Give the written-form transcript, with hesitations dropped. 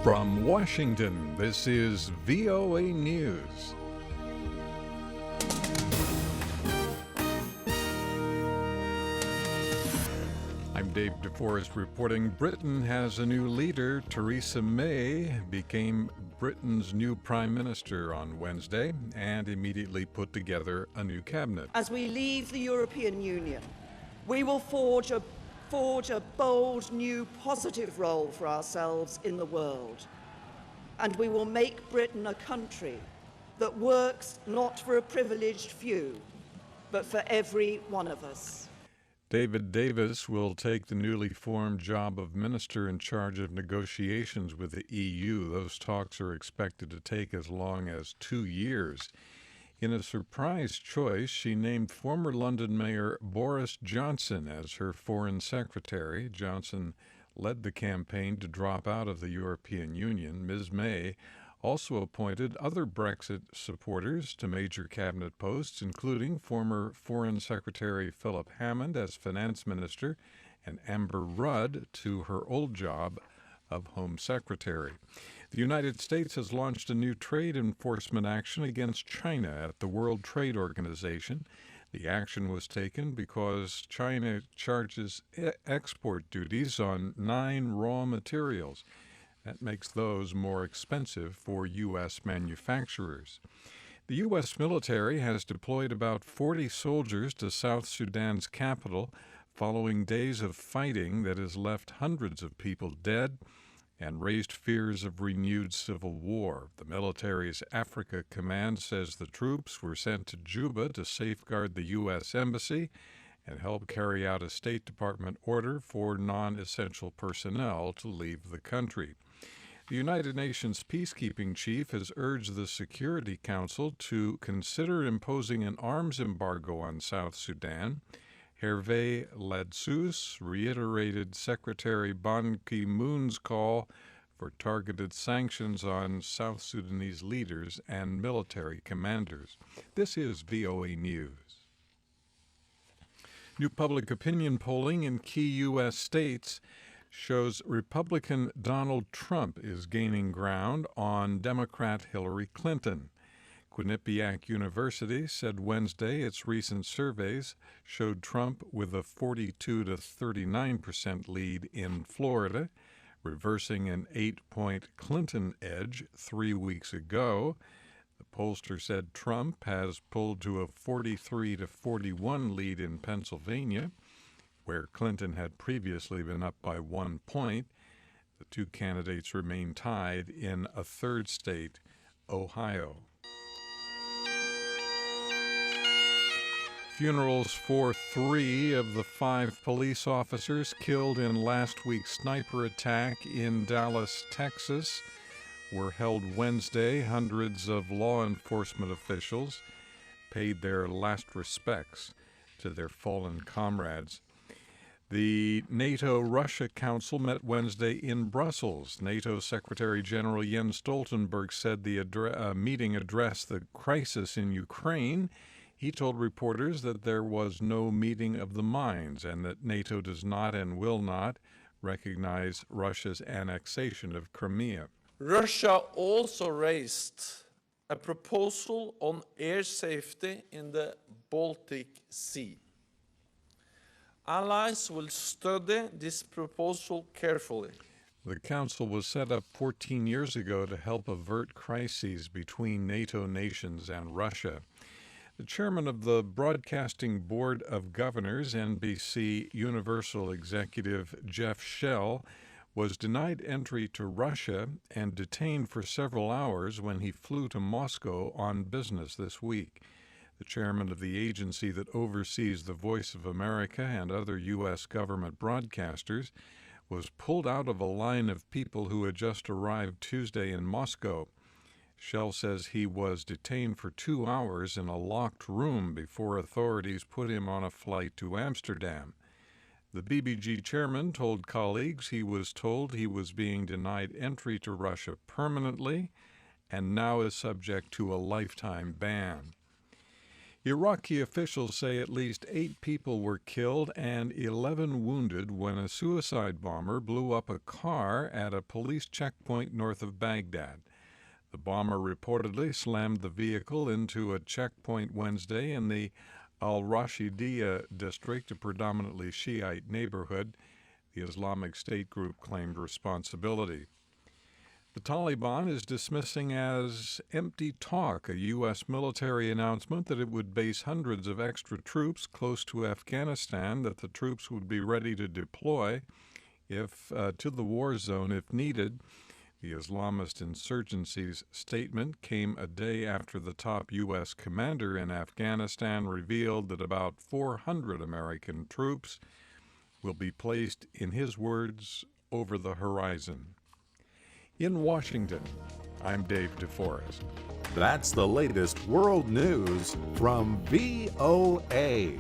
From Washington, this is VOA News. I'm David DeForest reporting Britain has a new leader. Theresa May became Britain's new Prime Minister on Wednesday and immediately put together a new cabinet. As we leave the European Union, we will forge a bold, new, positive role for ourselves in the world. And we will make Britain a country that works not for a privileged few, but for every one of us. David Davis will take the newly formed job of minister in charge of negotiations with the EU. Those talks are expected to take as long as 2 years. In a surprise choice, she named former London Mayor Boris Johnson as her Foreign Secretary. Johnson led the campaign to drop out of the European Union. Ms. May also appointed other Brexit supporters to major cabinet posts, including former Foreign Secretary Philip Hammond as Finance Minister and Amber Rudd to her old job of Home Secretary. The United States has launched a new trade enforcement action against China at the World Trade Organization. The action was taken because China charges export duties on 9 raw materials. That makes those more expensive for U.S. manufacturers. The U.S. military has deployed about 40 soldiers to South Sudan's capital following days of fighting that has left hundreds of people dead and raised fears of renewed civil war. The military's Africa Command says the troops were sent to Juba to safeguard the U.S. Embassy and help carry out a State Department order for non-essential personnel to leave the country. The United Nations peacekeeping chief has urged the Security Council to consider imposing an arms embargo on South Sudan. Hervé Ladsus reiterated Secretary Ban Ki-moon's call for targeted sanctions on South Sudanese leaders and military commanders. This is VOA News. New public opinion polling in key U.S. states shows Republican Donald Trump is gaining ground on Democrat Hillary Clinton. Quinnipiac University said Wednesday its recent surveys showed Trump with a 42 to 39% lead in Florida, reversing an 8-point Clinton edge 3 weeks ago. The pollster said Trump has pulled to a 43 to 41 lead in Pennsylvania, where Clinton had previously been up by 1 point. The two candidates remain tied in a third state, Ohio. Funerals for 3 of the 5 police officers killed in last week's sniper attack in Dallas, Texas, were held Wednesday. Hundreds of law enforcement officials paid their last respects to their fallen comrades. The NATO-Russia Council met Wednesday in Brussels. NATO Secretary General Jens Stoltenberg said the meeting addressed the crisis in Ukraine. He told reporters that there was no meeting of the minds and that NATO does not and will not recognize Russia's annexation of Crimea. Russia also raised a proposal on air safety in the Baltic Sea. Allies will study this proposal carefully. The council was set up 14 years ago to help avert crises between NATO nations and Russia. The chairman of the Broadcasting Board of Governors, NBC Universal Executive Jeff Shell, was denied entry to Russia and detained for several hours when he flew to Moscow on business this week. The chairman of the agency that oversees the Voice of America and other U.S. government broadcasters was pulled out of a line of people who had just arrived Tuesday in Moscow. Shell says he was detained for 2 hours in a locked room before authorities put him on a flight to Amsterdam. The BBG chairman told colleagues he was told he was being denied entry to Russia permanently and now is subject to a lifetime ban. Iraqi officials say at least 8 people were killed and 11 wounded when a suicide bomber blew up a car at a police checkpoint north of Baghdad. The bomber reportedly slammed the vehicle into a checkpoint Wednesday in the Al-Rashidiyah district, a predominantly Shiite neighborhood. The Islamic State group claimed responsibility. The Taliban is dismissing as empty talk a U.S. military announcement that it would base hundreds of extra troops close to Afghanistan, that the troops would be ready to deploy to the war zone if needed. The Islamist insurgency's statement came a day after the top U.S. commander in Afghanistan revealed that about 400 American troops will be placed, in his words, over the horizon. In Washington, I'm Dave DeForest. That's the latest world news from VOA.